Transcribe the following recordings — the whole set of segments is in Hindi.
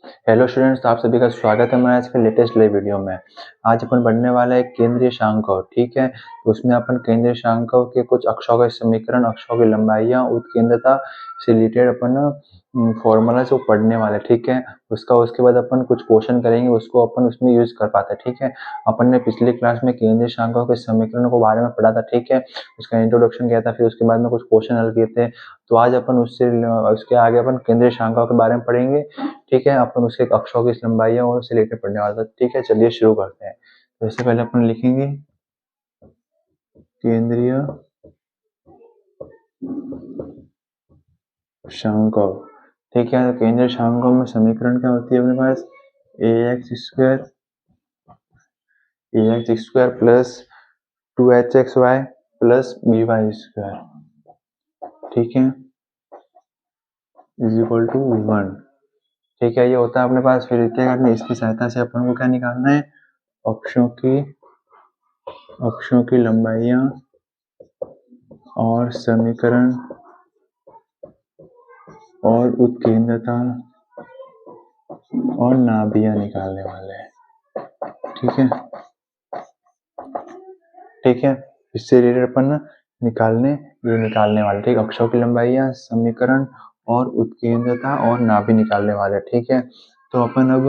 हेलो स्टूडेंट्स, आप सभी का स्वागत है हमारे आज के लेटेस्ट लाइव वीडियो में। आज अपन पढ़ने वाला है केंद्रीय शांकव। ठीक है, तो उसमें अपन केंद्रीय शांकव के कुछ अक्षों के समीकरण, अक्षों की लंबाइयाँ, उत्केंद्रता से रिलेटेड अपन फॉर्मूला से पढ़ने वाले। ठीक है, उसके बाद अपन कुछ क्वेश्चन करेंगे, उसको अपन उसमें यूज कर पाते हैं। ठीक है, अपन ने पिछली क्लास में केंद्रीय शांकव के समीकरणों के बारे में पढ़ा था। ठीक है, उसका इंट्रोडक्शन किया था, फिर उसके बाद में कुछ क्वेश्चन हल किए थे। तो आज अपन उसके आगे अपन केंद्रीय शांकव के बारे में पढ़ेंगे। ठीक है, अपन उसके अक्षों की लंबाइयाँ और उससे रिलेटेड पढ़ने वाला था। ठीक है, चलिए शुरू करते हैं। तो इससे पहले अपन लिखेंगे केंद्रीय शांकव। ठीक है, तो केंद्रीय शांकव में समीकरण क्या होती है अपने पास? ax square plus 2hxy plus by square. ठीक है, इज इक्वल टू 1। ठीक है, ये होता है अपने पास। फिर क्या करना है, इसकी सहायता से अपन को क्या निकालना है? अक्षों की लंबाइयाँ और समीकरण और उत्केंद्रता और नाभियाँ निकालने वाले हैं। ठीक है, ठीक है, इससे रिलेटेड अपन निकालने वाले। ठीक, अक्षों की लंबाइयाँ, समीकरण और उत्केंद्रता और नाभि निकालने वाले। ठीक है, तो अपन अब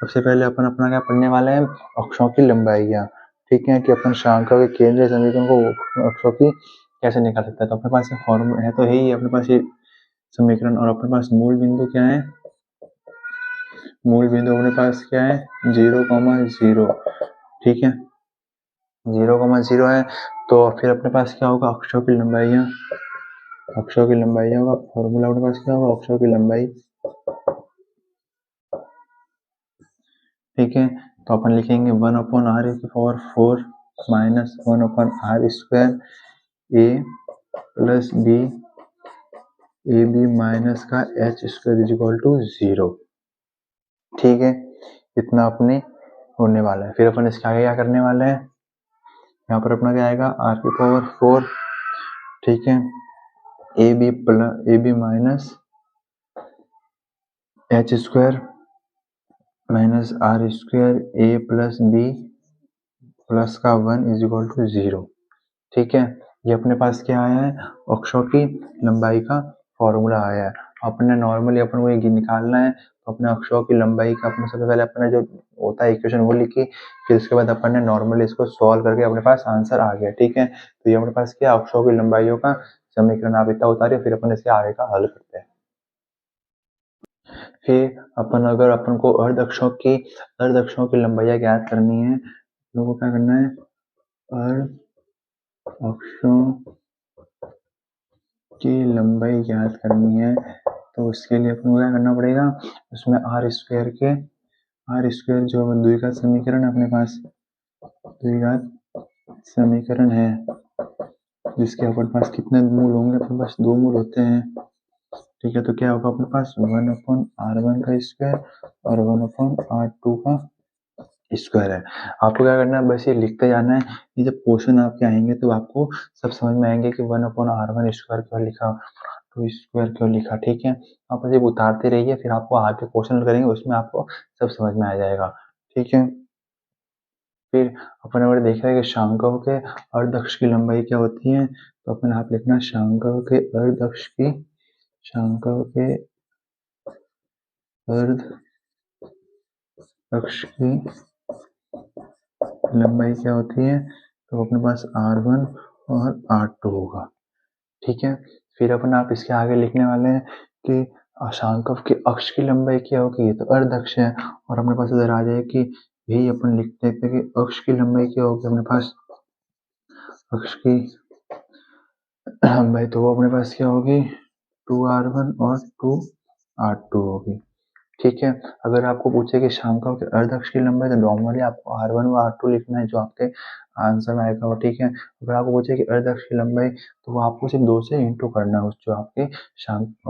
सबसे पहले अपन अपना क्या पढ़ने वाले हैं? अक्षों की लंबाइयाँ। ठीक है, कि अपन शांकव के केंद्रीय समीकरण को अक्षों की कैसे निकाल सकते हैं। तो अपने पास फॉर्मूला है, तो यही है अपने पास ये समीकरण। और अपने पास मूल बिंदु क्या है? मूल बिंदु अपने पास क्या है? 0,0। ठीक है, 0,0 है। तो फिर अपने पास क्या होगा? अक्षों की लंबाइयाँ का फॉर्मूला अपने पास क्या होगा? अक्षों की लंबाई। ठीक है, तो अपन लिखेंगे 1/r⁴ minus 1/r² a plus b ab minus का h² इज इक्वल टू 0। ठीक है, इतना अपने होने वाला है। फिर अपन इसके आगे क्या करने वाले हैं? यहाँ पर अपना क्या आएगा? r⁴। ठीक है, ab minus h² minus r² a plus b plus का 1 इज इक्वल टू 0। ठीक है, ये अपने पास क्या आया है? अक्षों की लंबाई का फॉर्मूला आया है। अपने नॉर्मली अपन को ये निकालना है, तो अपने अक्षों की लंबाई का अपने सबसे पहले अपने जो होता है इक्वेशन वो लिखी। फिर उसके बाद अपन ने नॉर्मली इसको सॉल्व करके अपने पास आंसर आ गया। ठीक है, तो ये अपने पास क्या? अक्षों की लंबाइयों का समीकरण। आप इतना उतारिए, फिर अपन इसके आगे का हल करते हैं। फिर अपन को अर्ध अक्षों की लंबाइयाँ ज्ञात करनी है, तो वो क्या करना है? अर्ध अक्षों की लंबाई ज्ञात करनी है, तो उसके लिए अपन को क्या करना पड़ेगा? उसमें r² जो द्विघात समीकरण अपने पास द्विघात समीकरण है, जिसके अपने पास कितने मूल होंगे? अपने पास 2 मूल होते हैं। ठीक है, तो क्या होगा अपने पास? 1/r1 का स्क्वायर और 1/r2 का स्क्वायर है। आपको क्या करना है? बस ये लिखते जाना है। ये जब क्वेश्चन आपके आएंगे तो आपको सब समझ में आएंगे कि 1/r1 स्क्वायर क्यों लिखा, 2 स्क्वायर क्यों लिखा। ठीक है, आप जब उतारते रहिए, फिर आपको आगे क्वेश्चन करेंगे, उसमें आपको सब समझ में आ जाएगा। ठीक है, फिर अपन और देख रहे हैं कि शांकव के अर्ध अक्ष की लंबाई क्या होती है। तो अपन आप लिखना शांकव के अर्ध अक्ष की लंबाई क्या होती है? तो अपने पास r1 और r2 होगा। ठीक है, फिर अपन आप इसके आगे लिखने वाले हैं कि शांकव के अक्ष की लंबाई क्या होगी। ये तो अर्ध अक्ष है, और अपने पास इधर आ जाए कि यही अपन लिख देते हैं कि अक्ष की लंबाई क्या होगी। अपने पास अक्ष की लंबाई तो वो अपने पास क्या होगी? 2r1 और 2r2 होगी। ठीक है, अगर आपको पूछे कि शांकव के अर्ध अक्ष की लंबाई, तो नॉर्मली आपको r1 व r2 लिखना है, जो आपके आंसर में आएगा। ठीक है, अगर आपको पूछे कि अर्ध अक्ष की लंबाई, तो वो आपको सिर्फ 2 से इंटू करना है, उस जो आपके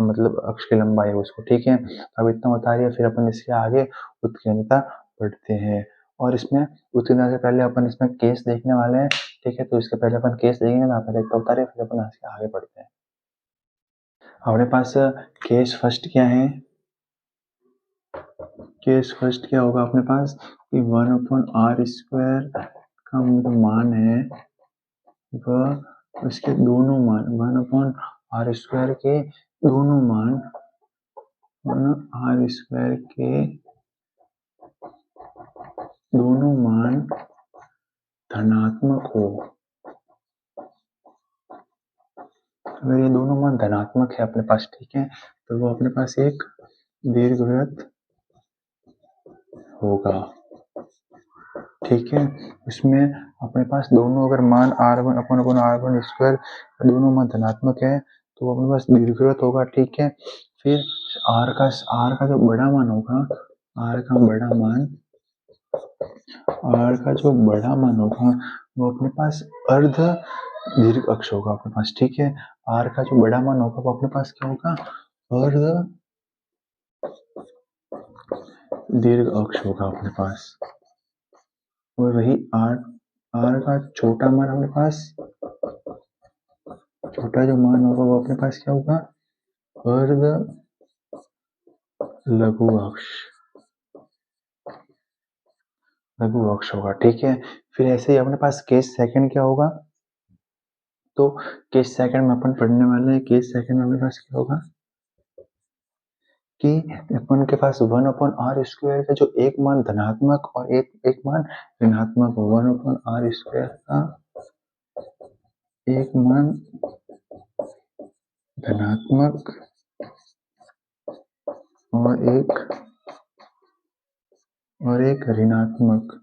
मतलब अक्ष की लंबाई है उसको। ठीक है, अब इतना बता दिया। फिर अपन इसके आगे उत्केंद्रता पढ़ते हैं, और इसमें उत्केंद्रता से पहले अपन इसमें केस देखने वाले हैं। ठीक है, तो इसके पहले अपन केस देखेंगे ना, पहले इतना बता रहे, फिर अपन इसके आगे पढ़ते हैं। हमारे पास केस फर्स्ट क्या है? केस फर्स्ट क्या होगा अपने पास कि 1/r² का जो मान है वह उसके दोनों मान 1/r² के दोनों मान 1/r² के दोनों मान धनात्मक हो। अगर ये दोनों मान धनात्मक है अपने पास, ठीक है, तो वो अपने पास एक दीर्घवृत्त होगा। ठीक है, इसमें अपने पास दोनों अगर मान r1/r² दोनों मान धनात्मक है तो वो अपने पास दीर्घवृत्त होगा। ठीक है, फिर r का जो बड़ा मान होगा, r का जो बड़ा मान होगा वो अपने पास अर्ध दीर्घ अक्ष होगा अपने पास। ठीक है, r का जो बड़ा मान होगा वो अपने पास क्या होगा, अर्ध दीर्घ अक्ष होगा अपने पास। और वही r का छोटा मान अपने पास, छोटा जो मान होगा वो अपने पास क्या होगा, अर्ध लघु अक्ष होगा। ठीक है, फिर ऐसे ही अपने पास केस सेकंड क्या होगा, तो केस सेकंड में अपन पढ़ने वाले हैं। केस सेकंड में अपने पास क्या होगा कि अपन के पास 1/r² का जो एक मान धनात्मक और एक मान ऋणात्मक हो। 1/r² का एक मान धनात्मक और एक ऋणात्मक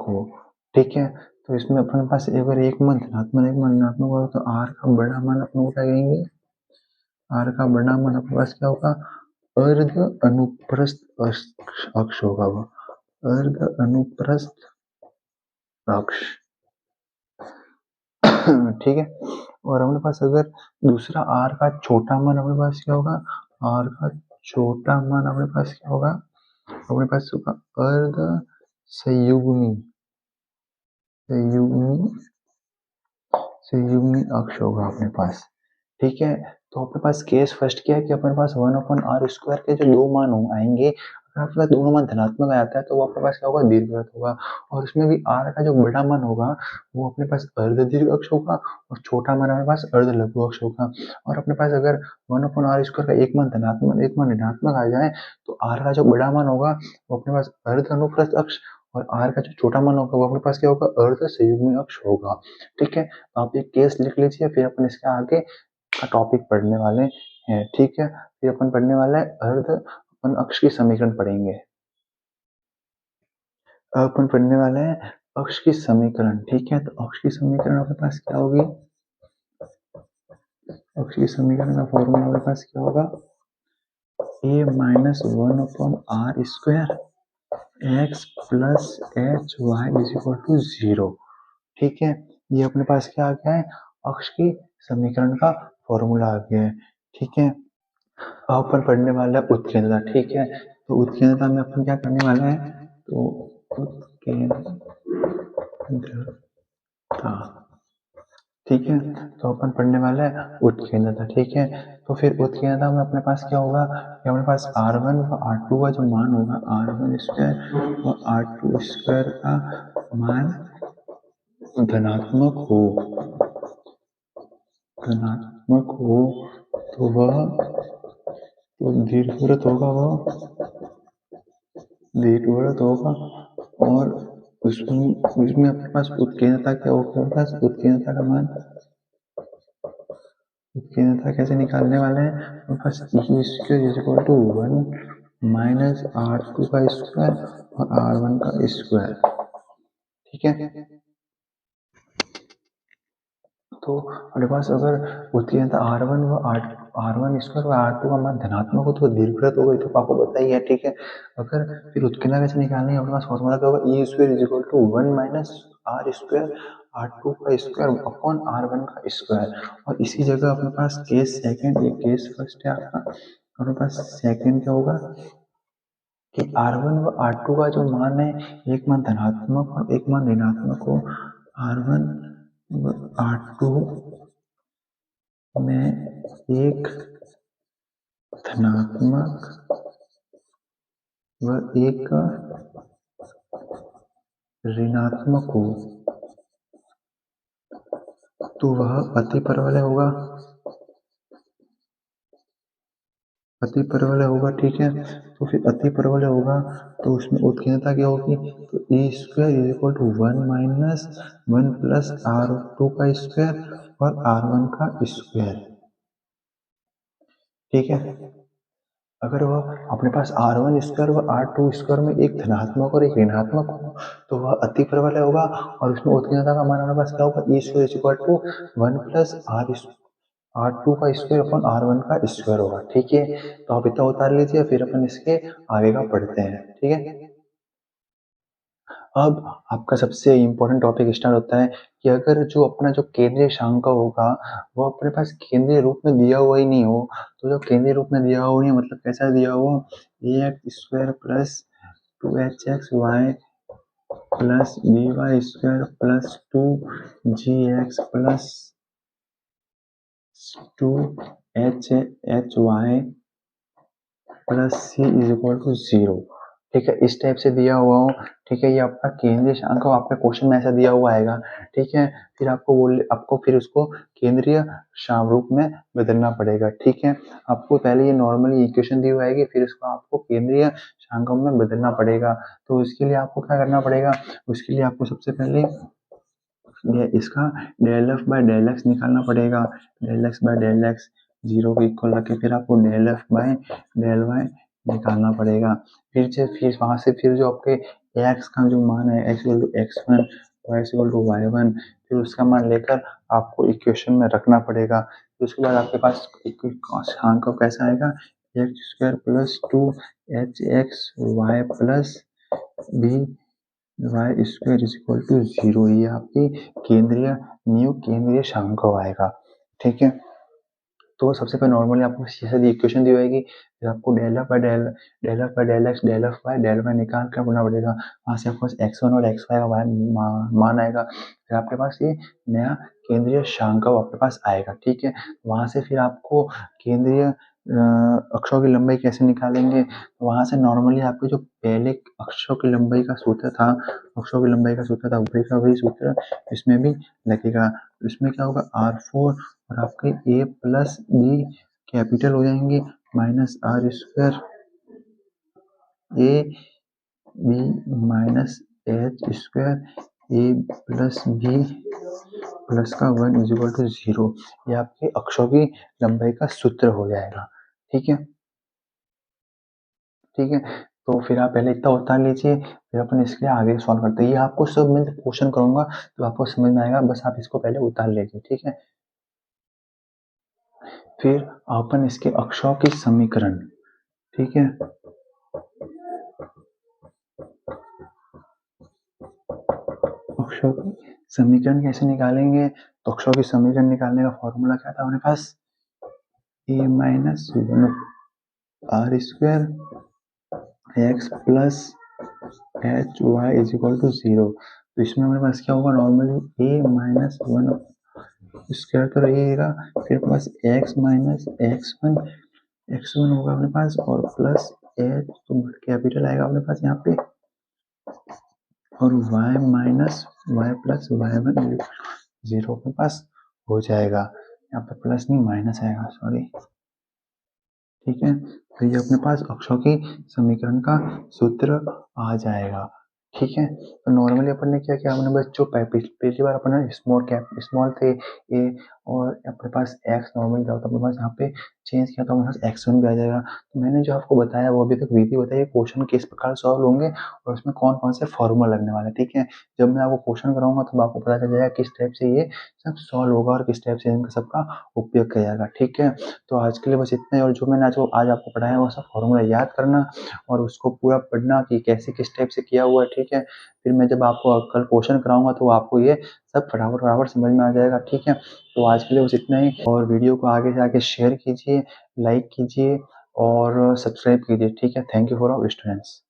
हो। ठीक है, तो इसमें अपने पास अगर एक मान धनात्मक एक मान ऋणात्मक होगा तो r का बड़ा मान अपन क्या कहेंगे, r का बड़ा मान अपने पास क्या होगा, अर्ध अनुप्रस्थ अक्ष होगा। वो अर्ध अनुप्रस्थ अक्ष। ठीक है, और अपने पास अगर दूसरा r का छोटा मान अपने पास क्या होगा, r का छोटा मान अपने पास क्या होगा, अपने पास होगा अर्ध संयुग्मी अक्ष होगा अपने पास। ठीक है, तो अपने पास केस फर्स्ट क्या है कि अपने पास 1/r² के जो दो मान आएंगे, अगर आपके पास दोनों मान धनात्मक आता है तो वो अपने पास क्या होगा, दीर्घवृत्त होगा। और उसमें भी r का जो बड़ा मान होगा वो अपने पास अर्ध दीर्घ अक्ष होगा और छोटा मान अपने पास अर्ध लघु अक्ष होगा। और अपने पास अगर 1/r² का एक मान धनात्मक एक मान ऋणात्मक आ जाए तो r का जो बड़ा मान होगा वो अपने पास अर्ध अनुप्रस्थ अक्ष और r का जो छोटा मान होगा वो अपने पास क्या होगा, अर्ध संयुग्मी अक्ष होगा। ठीक है, आप एक केस लिख लीजिए, फिर अपन इसके आगे का टॉपिक पढ़ने वाले हैं। ठीक है, फिर अपन पढ़ने वाला है अपन अक्ष की समीकरण पढ़ेंगे। अपन पढ़ने वाले हैं अक्ष की समीकरण। ठीक है, तो अक्ष की समीकरण अपने पास क्या होगी, अक्ष की समीकरण का फॉर्मूला अपने पास क्या होगा, a - 1/r² x + hy = 0। ठीक है, ये अपने पास क्या आ गया है, अक्ष की समीकरण का फॉर्मूला आ गया है। ठीक है, अब अपन पढ़ने वाला है उत्केंद्रता। ठीक है, तो उत्केंद्रता में अपन क्या करने वाले हैं, तो उत्केंद्रता। ठीक है, तो अपन पढ़ने वाला है उत्केंद्रता। ठीक है, तो फिर उत्केंद्रता में अपने पास क्या होगा कि अपने पास r1 व r2 का जो मान होगा, r1² व r2² का मान धनात्मक हो तो वह दीर्घवृत्त होगा और उसमें अपने पास उत्केंद्रता क्या होगा, उत्केंद्रता का मान, उत्केंद्रता कैसे निकालने वाले हैं, अपने पास e² = 1 - r2² और r1²। ठीक है, तो अपने पास अगर उत्केंद्रता r1 व r1² व r2 का मान धनात्मक हो तो दीर्घवृत्त होगा, तो आपको पता ही है। ठीक है, अगर फिर उत्केंद्रता कैसे निकालनी है, अपने पास फॉर्मूला क्या होगा, e² = 1 - r²r2² अपॉन r1²। और इसी जगह अपने पास केस सेकंड, एक केस फर्स्ट है आपका, अपने पास सेकंड क्या होगा कि r1 व r2 का जो मान है, एक मान धनात्मक और एक मान ऋणात्मक हो। r1 व r2 में एक धनात्मक व एक ऋणात्मक हो तो वह अतिपरवलय होगा। अतिपरवलय होगा, ठीक है। तो फिर अतिपरवलय होगा तो उसमें उत्कीर्णता क्या होगी, तो a square is equal to 1 minus 1 plus R2 का स्क्वायर और R1 का स्क्वायर, ठीक है। अगर वह अपने पास R1 स्क्वायर व R2 स्क्वायर में एक धनात्मक और एक ऋणात्मक हो तो वह अतिपरवलय होगा और उसमें उत्कीर्णता का मान हमारे पास क्या होगा, a square is equal to 1 plus R2 का स्क्वायर अपन R1 का स्क्वायर होगा, ठीक है। तो आप इतना उतार लीजिए, फिर अपन इसके आगे का पढ़ते हैं, ठीक है। अब आपका सबसे इम्पोर्टेंट टॉपिक स्टार्ट होता है कि अगर जो अपना जो केंद्रीय शंक होगा वो अपने पास केंद्रीय रूप में दिया हुआ ही नहीं हो, तो जो केंद्रीय रूप में दिया हुआ नहीं मतलब कैसा दिया हुआ, a x square plus 2hxy plus b y square plus 2gx plus 2hhy plus c is equal to 0, ठीक है। इस टाइप से दिया हुआ हो, ठीक है। ये आपका केंद्रीय शंक आपका क्वेश्चन में ऐसा दिया हुआ आएगा, ठीक है। फिर आपको फिर उसको केंद्रीय शाम रूप में बदलना पड़ेगा, ठीक है। आपको पहले ये नॉर्मली इक्वेशन दी हुई आएगी, फिर इसको आपको केंद्रीय शांकों में बदलना पड़ेगा। तो इसके लिए आपको क्या करना पड़ेगा, उसके लिए आपको सबसे पहले इसका del f by del x निकालना पड़ेगा। Del x by del x 0 के इक्वल रख के फिर आपको del f by del y निकालना पड़ेगा। फिर वहां से फिर जो आपके एक्स का जो मान है x equal to x1 y equal to y1, फिर उसका मान लेकर आपको इक्वेशन में रखना पड़ेगा। फिर उसके बाद आपके पास अंक कैसा आएगा, x square plus 2hxy plus b y square is equal to 0, ये आपकी न्यू केंद्रीय शंक आएगा, ठीक है। तो सबसे पहले नॉर्मली आपको सीधी इक्वेशन दी होगी, फिर आपको del f by del x del f by del y निकाल कर बोलना पड़ेगा। वहां से आपके पास x1 और x y का मान आएगा, फिर आपके पास ये नया केंद्रीय शंक आपके पास आएगा, ठीक है। वहां से फिर आपको केंद्रीय अक्षों की लंबाई कैसे निकालेंगे, तो वहां से नॉर्मली आपके जो पहले अक्षों की लंबाई का सूत्र था, अक्षों की लंबाई का सूत्र था वही का वही सूत्र इसमें भी लगेगा। इसमें क्या होगा, R4 और आपके ए प्लस बी कैपिटल हो जाएंगे minus r square a b minus h square a plus b plus का 1 इज इक्वल टू 0, ये आपके अक्षों की लंबाई का सूत्र हो जाएगा, ठीक है। ठीक है, तो फिर आप पहले इतना उतार लीजिए, फिर अपन इसके आगे सॉल्व करते हैं। ये आपको सब मैं क्वेश्चन करूंगा तो आपको समझ में आएगा, बस आप इसको पहले उतार लीजिए, ठीक है। फिर अपन इसके अक्षों की समीकरण, ठीक है। अक्षों की समीकरण कैसे निकालेंगे, तो अक्षों की समीकरण निकालने का फॉर्मूला क्या था अपने पास, a minus one r square x plus h y is equal to 0। तो इसमें हमारे पास क्या होगा, normally a minus one square तो रहेगा, फिर प्लस एक्स माइनस x1 होगा अपने पास और प्लस एच तो कैपिटल आएगा अपने पास यहाँ पे, और y minus Y plus y1 0 अपने पास हो जाएगा। यहाँ पे प्लस नहीं माइनस आएगा, सॉरी, ठीक है। तो ये अपने पास अक्षों की समीकरण का सूत्र आ जाएगा, ठीक है। तो नॉर्मली अपन ने क्या किया, अपने बस जो पहली बार अपन स्मॉल थे ए और अपने पास एक्स नॉर्मल क्या होता है अपने पास, यहाँ पे चेंज किया तो अपने पास x1 भी आ जाएगा। तो मैंने जो आपको बताया वो अभी तक विधि बताई, क्वेश्चन किस प्रकार सॉल्व होंगे और उसमें कौन कौन से फॉर्मूला लगने वाले, ठीक है। जब मैं आपको क्वेश्चन कराऊंगा तब आपको पता चल जाएगा किस टाइप से ये सब सॉल्व होगा और किस टाइप से इनका सबका उपयोग किया जाएगा, ठीक है। तो आज के लिए बस इतना ही, और जो मैंने आज आपको पढ़ाया वो सब फॉर्मूला याद करना और उसको पूरा पढ़ना कि कैसे किस टाइप से किया हुआ है, ठीक है। फिर मैं जब आपको कल क्वेश्चन कराऊंगा तो आपको ये सब फटाफट फटाफट समझ में आ जाएगा, ठीक है। तो आज के लिए बस इतना ही, और वीडियो को आगे से आगे शेयर कीजिए, लाइक कीजिए और सब्सक्राइब कीजिए, ठीक है। Thank you for all students.